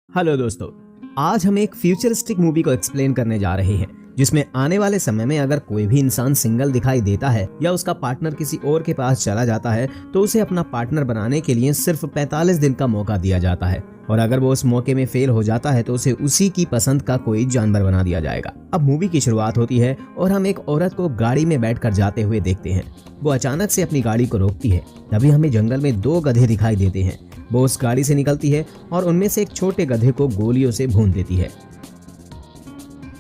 Hello दोस्तों, आज हम एक फ्यूचरिस्टिक मूवी को एक्सप्लेन करने जा रहे हैं जिसमें आने वाले समय में अगर कोई भी इंसान सिंगल दिखाई देता है या उसका पार्टनर किसी और के पास चला जाता है तो उसे अपना पार्टनर बनाने के लिए सिर्फ 45 दिन का मौका दिया जाता है और अगर वो उस मौके में फेल हो जाता है तो उसे उसी की पसंद का कोई जानवर बना दिया जाएगा। अब मूवी की शुरुआत होती है और हम एक औरत को गाड़ी में बैठकर जाते हुए देखते हैं। वो अचानक से अपनी गाड़ी को रोकती है। तभी हमें जंगल में 2 गधे दिखाई देते हैं। वो उस गाड़ी से निकलती है और उनमें से एक छोटे गधे को गोलियों से भून देती है।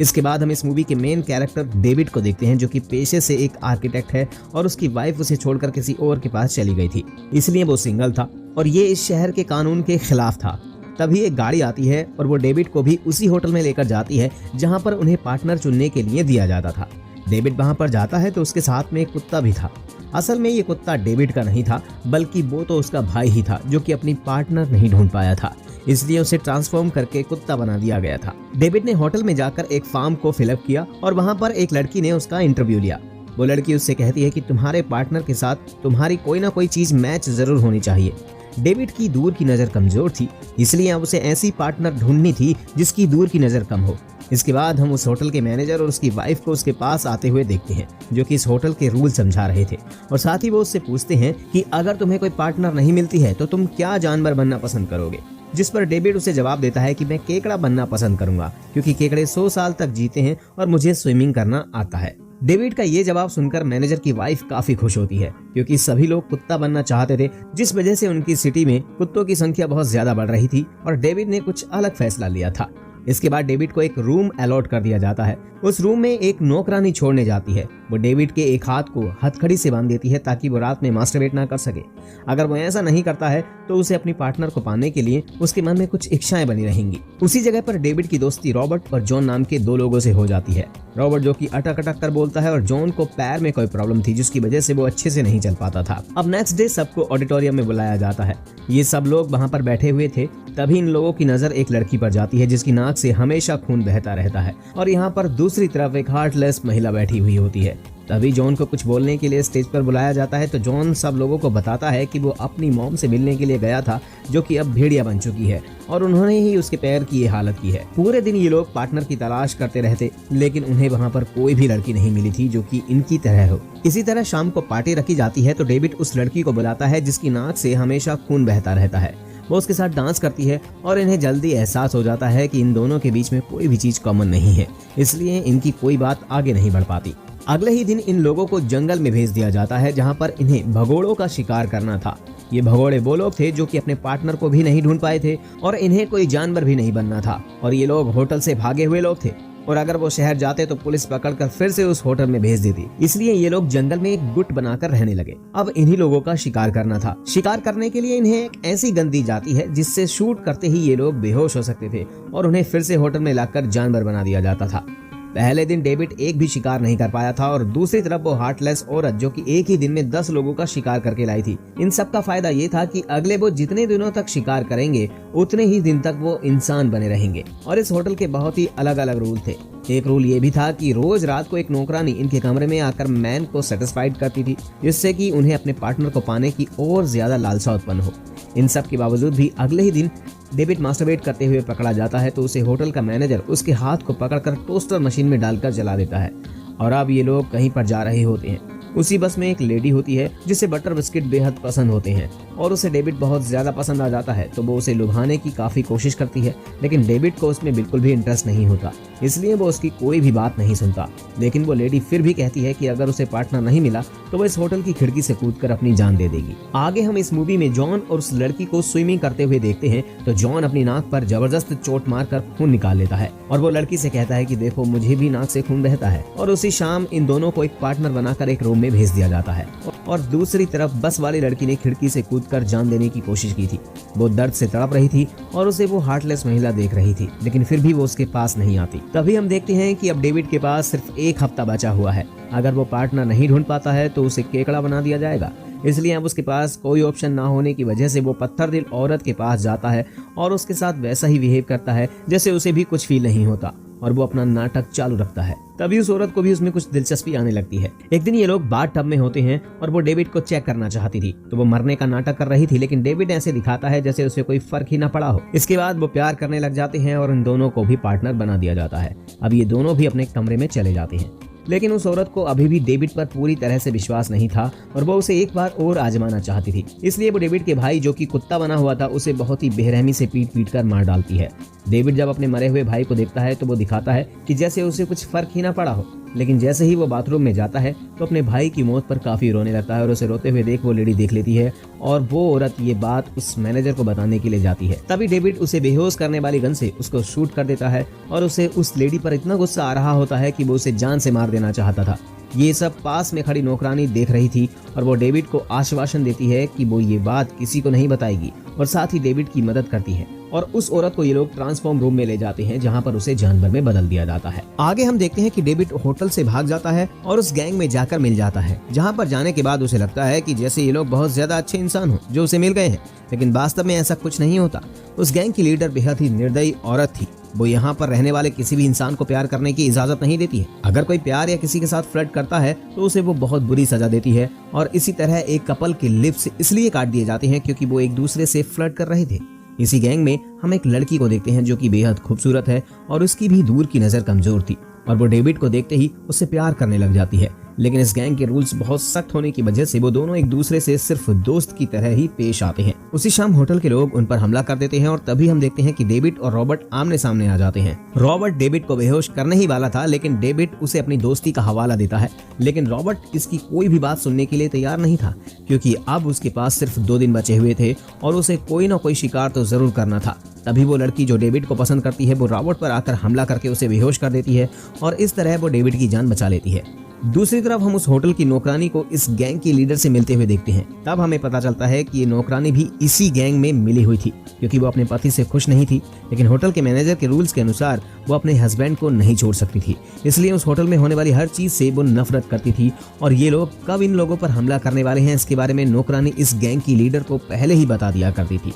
इसके बाद हम इस मूवी के मेन कैरेक्टर डेविड को देखते हैं जो कि पेशे से एक आर्किटेक्ट है और उसकी वाइफ उसे छोड़कर किसी और के पास चली गई थी, इसलिए वो सिंगल था और ये इस शहर के कानून के खिलाफ था। तभी एक गाड़ी आती है और वो डेविड को भी उसी होटल में लेकर जाती है जहां पर उन्हें पार्टनर चुनने के लिए दिया जाता था। डेविड वहां पर जाता है तो उसके साथ में एक कुत्ता भी था। असल में ये कुत्ता डेविड का नहीं था बल्कि वो तो उसका भाई ही था जो कि अपनी पार्टनर नहीं ढूंढ पाया था, इसलिए उसे ट्रांसफॉर्म करके कुत्ता बना दिया गया था। डेविड ने होटल में जाकर एक फॉर्म को फिलअप किया और वहां पर एक लड़की ने उसका इंटरव्यू लिया। वो लड़की उससे कहती है कि तुम्हारे पार्टनर के साथ तुम्हारी कोई ना कोई चीज मैच जरूर होनी चाहिए। डेविड की दूर की नजर कमजोर थी, इसलिए अब उसे ऐसी पार्टनर ढूंढनी थी जिसकी दूर की नजर कम हो। इसके बाद हम उस होटल के मैनेजर और उसकी वाइफ को उसके पास आते हुए देखते हैं जो कि इस होटल के रूल समझा रहे थे और साथ ही वो उससे पूछते हैं कि अगर तुम्हें कोई पार्टनर नहीं मिलती है तो तुम क्या जानवर बनना पसंद करोगे। जिस पर डेविड उसे जवाब देता है कि मैं केकड़ा बनना पसंद करूंगा क्योंकि केकड़े 100 साल तक जीते हैं और मुझे स्विमिंग करना आता है। डेविड का ये जवाब सुनकर मैनेजर की वाइफ काफी खुश होती है क्योंकि सभी लोग कुत्ता बनना चाहते थे, जिस वजह से उनकी सिटी में कुत्तों की संख्या बहुत ज्यादा बढ़ रही थी और डेविड ने कुछ अलग फैसला लिया था। इसके बाद डेविड को एक रूम अलॉट कर दिया जाता है। उस रूम में एक नौकरानी छोड़ने जाती है। वो डेविड के एक हाथ को हथकड़ी से बांध देती है ताकि वो रात में मास्टरबेट ना कर सके। अगर वो ऐसा नहीं करता है तो उसे अपनी पार्टनर को पाने के लिए उसके मन में कुछ इच्छाएं बनी रहेंगी। उसी जगह पर डेविड की दोस्ती रॉबर्ट और जॉन नाम के 2 लोगों से हो जाती है। रॉबर्ट जो कि अटक अटक कर बोलता है और जॉन को पैर में कोई प्रॉब्लम थी जिसकी वजह से वो अच्छे से नहीं चल पाता था। अब नेक्स्ट डे सबको ऑडिटोरियम में बुलाया जाता है। ये सब लोग वहाँ पर बैठे हुए थे। तभी इन लोगों की नजर एक लड़की पर जाती है जिसकी नाक से हमेशा खून बहता रहता है और यहाँ पर दूसरी तरफ एक हार्टलेस महिला बैठी हुई होती है। तभी जॉन को कुछ बोलने के लिए स्टेज पर बुलाया जाता है तो जॉन सब लोगों को बताता है कि वो अपनी मॉम से मिलने के लिए गया था जो कि अब भेड़िया बन चुकी है और उन्होंने ही उसके पैर की ये हालत की है। पूरे दिन ये लोग पार्टनर की तलाश करते रहते लेकिन उन्हें वहाँ पर कोई भी लड़की नहीं मिली थी जो कि इनकी तरह हो। इसी तरह शाम को पार्टी रखी जाती है तो डेविड उस लड़की को बुलाता है जिसकी नाक से हमेशा खून बहता रहता है। वो उसके साथ डांस करती है और इन्हें जल्दी एहसास हो जाता है कि इन दोनों के बीच में कोई भी चीज कॉमन नहीं है, इसलिए इनकी कोई बात आगे नहीं बढ़ पाती। अगले ही दिन इन लोगों को जंगल में भेज दिया जाता है जहां पर इन्हें भगोड़ों का शिकार करना था। ये भगोड़े वो लोग थे जो कि अपने पार्टनर को भी नहीं ढूंढ पाए थे और इन्हें कोई जानवर भी नहीं बनना था और ये लोग होटल से भागे हुए लोग थे और अगर वो शहर जाते तो पुलिस पकड़कर फिर से उस होटल में भेज देती, इसलिए ये लोग जंगल में एक गुट बनाकर रहने लगे। अब इन्हीं लोगों का शिकार करना था। शिकार करने के लिए इन्हें एक ऐसी गन दी जाती है जिससे शूट करते ही ये लोग बेहोश हो सकते थे और उन्हें फिर से होटल में लाकर जानवर बना दिया जाता था। पहले दिन डेविड एक भी शिकार नहीं कर पाया था और दूसरी तरफ वो हार्टलेस औरत जो कि एक ही दिन में 10 लोगों का शिकार करके लाई थी। इन सब का फायदा ये था कि अगले वो जितने दिनों तक शिकार करेंगे उतने ही दिन तक वो इंसान बने रहेंगे। और इस होटल के बहुत ही अलग अलग रूल थे। एक रूल ये भी था कि रोज रात को एक नौकरानी इनके कमरे में आकर मैन को सेटिस्फाइड करती थी जिससे कि उन्हें अपने पार्टनर को पाने की और ज्यादा लालसा उत्पन्न हो। इन सब के बावजूद भी अगले ही दिन डेविड मास्टरबेट करते हुए पकड़ा जाता है तो उसे होटल का मैनेजर उसके हाथ को पकड़कर टोस्टर मशीन में डालकर जला देता है और अब ये लोग कहीं पर जा रहे होते हैं। उसी बस में एक लेडी होती है जिसे बटर बिस्किट बेहद पसंद होते हैं और उसे डेविड बहुत ज्यादा पसंद आ जाता है तो वो उसे लुभाने की काफी कोशिश करती है लेकिन डेविड को उसमें बिल्कुल भी इंटरेस्ट नहीं होता, इसलिए वो उसकी कोई भी बात नहीं सुनता। लेकिन वो लेडी फिर भी कहती है कि अगर उसे पार्टनर नहीं मिला तो वो इस होटल की खिड़की से कूदकर अपनी जान दे देगी। आगे हम इस मूवी में जॉन और उस लड़की को स्विमिंग करते हुए देखते हैं तो जॉन अपनी नाक पर जबरदस्त चोट मारकर खून निकाल लेता है और वो लड़की से कहता है कि देखो मुझे भी नाक से खून बहता है और उसी शाम इन दोनों को एक पार्टनर बनाकर एक रूम में भेज दिया जाता है। और दूसरी तरफ बस वाली लड़की ने खिड़की से कूदकर जान देने की कोशिश की थी। वो दर्द से तड़प रही थी और उसे वो हार्टलेस महिला देख रही थी लेकिन फिर भी वो उसके पास नहीं आती। तभी हम देखते हैं कि अब डेविड के पास सिर्फ 1 हफ्ता बचा हुआ है। अगर वो पार्टनर नहीं ढूंढ पाता है तो उसे केकड़ा बना दिया जाएगा, इसलिए अब उसके पास कोई ऑप्शन ना होने की वजह से वो पत्थर दिल औरत के पास जाता है और उसके साथ वैसा ही बिहेव करता है जैसे उसे भी कुछ फील नहीं होता और वो अपना नाटक चालू रखता है। तभी उस औरत को भी उसमें कुछ दिलचस्पी आने लगती है। एक दिन ये लोग बाथ टब में होते हैं और वो डेविड को चेक करना चाहती थी, तो वो मरने का नाटक कर रही थी, लेकिन डेविड ऐसे दिखाता है जैसे उसे कोई फर्क ही ना पड़ा हो। इसके बाद वो प्यार करने लग जाते हैं और इन दोनों को भी पार्टनर बना दिया जाता है। अब ये दोनों भी अपने कमरे में चले जाते हैं, लेकिन उस औरत को अभी भी डेविड पर पूरी तरह से विश्वास नहीं था और वो उसे एक बार और आजमाना चाहती थी। इसलिए वो डेविड के भाई, जो कि कुत्ता बना हुआ था, उसे बहुत ही बेरहमी से पीट पीट कर मार डालती है। डेविड जब अपने मरे हुए भाई को देखता है तो वो दिखाता है कि जैसे उसे कुछ फर्क ही ना पड़ा हो, लेकिन जैसे ही वो बाथरूम में जाता है तो अपने भाई की मौत पर काफी रोने लगता है और उसे रोते हुए देख वो लेडी देख लेती है और वो औरत ये बात उस मैनेजर को बताने के लिए जाती है। तभी डेविड उसे बेहोश करने वाली गन से उसको शूट कर देता है और उसे उस लेडी पर इतना गुस्सा आ रहा होता है कि वो उसे जान से मार देना चाहता था। ये सब पास में खड़ी नौकरानी देख रही थी और वो डेविड को आश्वासन देती है कि वो ये बात किसी को नहीं बताएगी और साथ ही डेविड की मदद करती है। और उस औरत को ये लोग ट्रांसफॉर्म रूम में ले जाते हैं, जहां पर उसे जानवर में बदल दिया जाता है। आगे हम देखते हैं कि डेविड होटल से भाग जाता है और उस गैंग में जाकर मिल जाता है, जहां पर जाने के बाद उसे लगता है कि जैसे ये लोग बहुत ज्यादा अच्छे इंसान हो जो उसे मिल गए हैं, लेकिन वास्तव में ऐसा कुछ नहीं होता। उस गैंग की लीडर बेहद ही निर्दयी औरत थी। वो यहाँ पर रहने वाले किसी भी इंसान को प्यार करने की इजाजत नहीं देती है। अगर कोई प्यार या किसी के साथ फ्लर्ट करता है तो उसे वो बहुत बुरी सजा देती है। और इसी तरह एक कपल के लिप्स इसलिए काट दिए जाते हैं क्योंकि वो एक दूसरे से फ्लर्ट कर रहे थे। इसी गैंग में हम एक लड़की को देखते हैं जो कि बेहद खूबसूरत है और उसकी भी दूर की नजर कमजोर थी और वो डेविड को देखते ही उससे प्यार करने लग जाती है। लेकिन इस गैंग के रूल्स बहुत सख्त होने की वजह से वो दोनों एक दूसरे से सिर्फ दोस्त की तरह ही पेश आते हैं। उसी शाम होटल के लोग उन पर हमला कर देते हैं और तभी हम देखते हैं कि डेविड और रॉबर्ट आमने सामने आ जाते हैं। रॉबर्ट डेविड को बेहोश करने ही वाला था, लेकिन डेविड उसे अपनी दोस्ती का हवाला देता है, लेकिन रॉबर्ट इसकी कोई भी बात सुनने के लिए तैयार नहीं था, क्योंकि अब उसके पास सिर्फ 2 दिन बचे हुए थे और उसे कोई ना कोई शिकार तो जरूर करना था। तभी वो लड़की जो डेविड को पसंद करती है वो रॉबर्ट पर आकर हमला करके उसे बेहोश कर देती है और इस तरह वो डेविड की जान बचा लेती है। दूसरी तरफ हम उस होटल की नौकरानी को इस गैंग की लीडर से मिलते हुए देखते हैं। तब हमें पता चलता है कि ये नौकरानी भी इसी गैंग में मिली हुई थी, क्योंकि वो अपने पति से खुश नहीं थी, लेकिन होटल के मैनेजर के रूल्स के अनुसार वो अपने हस्बैंड को नहीं छोड़ सकती थी। इसलिए उस होटल में होने वाली हर चीज से वो नफरत करती थी और ये लोग कब इन लोगों पर हमला करने वाले हैं इसके बारे में नौकरानी इस गैंग की लीडर को पहले ही बता दिया करती थी।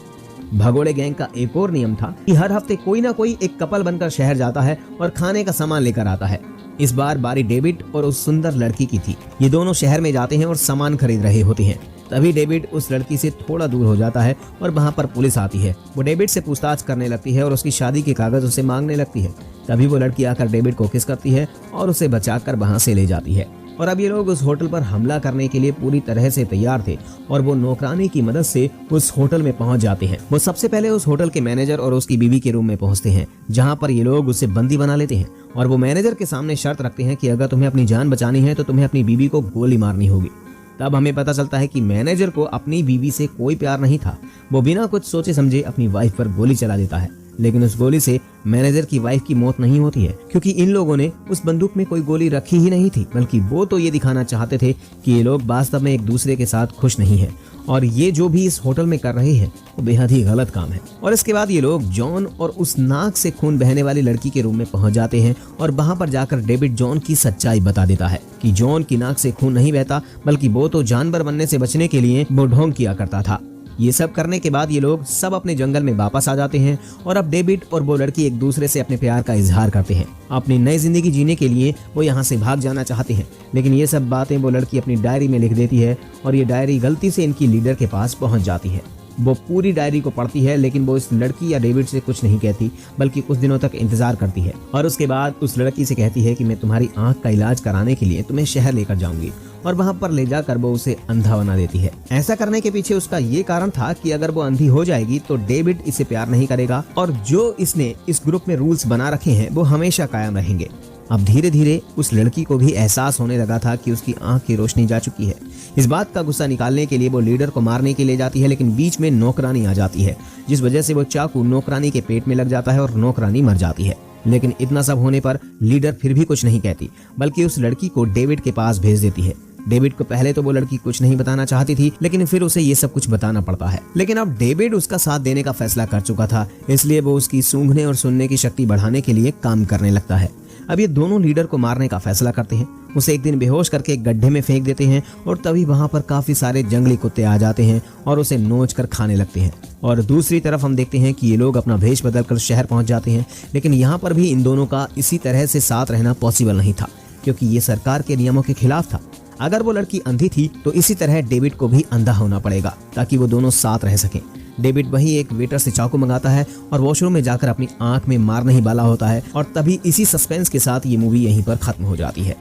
भगोड़े गैंग का एक और नियम था कि हर हफ्ते कोई ना कोई एक कपल बनकर शहर जाता है और खाने का सामान लेकर आता है। इस बार बारी डेविड और उस सुंदर लड़की की थी। ये दोनों शहर में जाते हैं और सामान खरीद रहे होते हैं। तभी डेविड उस लड़की से थोड़ा दूर हो जाता है और वहाँ पर पुलिस आती है। वो डेविड से पूछताछ करने लगती है और उसकी शादी के कागज उसे मांगने लगती है। तभी वो लड़की आकर डेविड को किस करती है और उसे बचाकर वहाँ से ले जाती है। और अब ये लोग उस होटल पर हमला करने के लिए पूरी तरह से तैयार थे और वो नौकरानी की मदद से उस होटल में पहुंच जाते हैं। वो सबसे पहले उस होटल के मैनेजर और उसकी बीवी के रूम में पहुंचते हैं, जहां पर ये लोग उसे बंदी बना लेते हैं और वो मैनेजर के सामने शर्त रखते हैं कि अगर तुम्हें अपनी जान बचानी है तो तुम्हें अपनी बीवी को गोली मारनी होगी। तब हमें पता चलता है कि मैनेजर को अपनी बीवी से कोई प्यार नहीं था। वो बिना कुछ सोचे समझे अपनी वाइफ पर गोली चला देता है, लेकिन उस गोली से मैनेजर की वाइफ की मौत नहीं होती है, क्योंकि इन लोगों ने उस बंदूक में कोई गोली रखी ही नहीं थी, बल्कि वो तो ये दिखाना चाहते थे कि ये लोग वास्तव में एक दूसरे के साथ खुश नहीं है और ये जो भी इस होटल में कर रहे हैं वो बेहद ही गलत काम है। और इसके बाद ये लोग जॉन और उस नाक से खून बहने वाली लड़की के रूम में पहुंच जाते हैं और वहां पर जाकर डेविड जॉन की सच्चाई बता देता है कि जॉन की नाक से खून नहीं बहता, बल्कि वो तो जानवर बनने से बचने के लिए वो ढोंग किया करता था। ये सब करने के बाद ये लोग सब अपने जंगल में वापस आ जाते हैं और अब डेविड और वो लड़की एक दूसरे से अपने प्यार का इजहार करते हैं। अपनी नई जिंदगी जीने के लिए वो यहाँ से भाग जाना चाहते हैं, लेकिन ये सब बातें वो लड़की अपनी डायरी में लिख देती है और ये डायरी गलती से इनकी लीडर के पास पहुंच जाती है। वो पूरी डायरी को पढ़ती है, लेकिन वो इस लड़की या डेविड से कुछ नहीं कहती, बल्कि कुछ दिनों तक इंतजार करती है और उसके बाद उस लड़की से कहती है कि मैं तुम्हारी आंख का इलाज कराने के लिए तुम्हें शहर लेकर जाऊंगी और वहां पर ले जाकर वो उसे अंधा बना देती है। ऐसा करने के पीछे उसका ये कारण था कि अगर वो अंधी हो जाएगी तो डेविड इसे प्यार नहीं करेगा और जो इसने इस ग्रुप में रूल्स बना रखे हैं वो हमेशा कायम रहेंगे। अब धीरे धीरे उस लड़की को भी एहसास होने लगा था कि उसकी आंख की रोशनी जा चुकी है। इस बात का गुस्सा निकालने के लिए वो लीडर को मारने के लिए जाती है, लेकिन बीच में नौकरानी आ जाती है, जिस वजह से वो चाकू नौकरानी के पेट में लग जाता है और नौकरानी मर जाती है। लेकिन इतना सब होने पर लीडर फिर भी कुछ नहीं कहती, बल्कि उस लड़की को डेविड के पास भेज देती है। डेविड को पहले तो वो लड़की कुछ नहीं बताना चाहती थी, लेकिन फिर उसे ये सब कुछ बताना पड़ता है। लेकिन अब डेविड उसका साथ देने का फैसला कर चुका था, इसलिए वो उसकी सूंघने और सुनने की शक्ति बढ़ाने के लिए काम करने लगता है। अब ये दोनों लीडर को मारने का फैसला करते हैं। उसे एक दिन बेहोश करके एक गड्ढे में फेंक देते हैं और तभी वहां पर काफी सारे जंगली कुत्ते आ जाते हैं और उसे नोच कर खाने लगते हैं। और दूसरी तरफ हम देखते हैं कि ये लोग अपना भेष बदलकर शहर पहुंच जाते हैं, लेकिन यहाँ पर भी इन दोनों का इसी तरह से साथ रहना पॉसिबल नहीं था, क्योंकि ये सरकार के नियमों के खिलाफ था। अगर वो लड़की अंधी थी तो इसी तरह डेविड को भी अंधा होना पड़ेगा ताकि वो दोनों साथ रह सकें। डेविड वहीं एक वेटर से चाकू मंगाता है और वॉशरूम में जाकर अपनी आंख में मारने ही वाला होता है और तभी इसी सस्पेंस के साथ ये मूवी यहीं पर खत्म हो जाती है।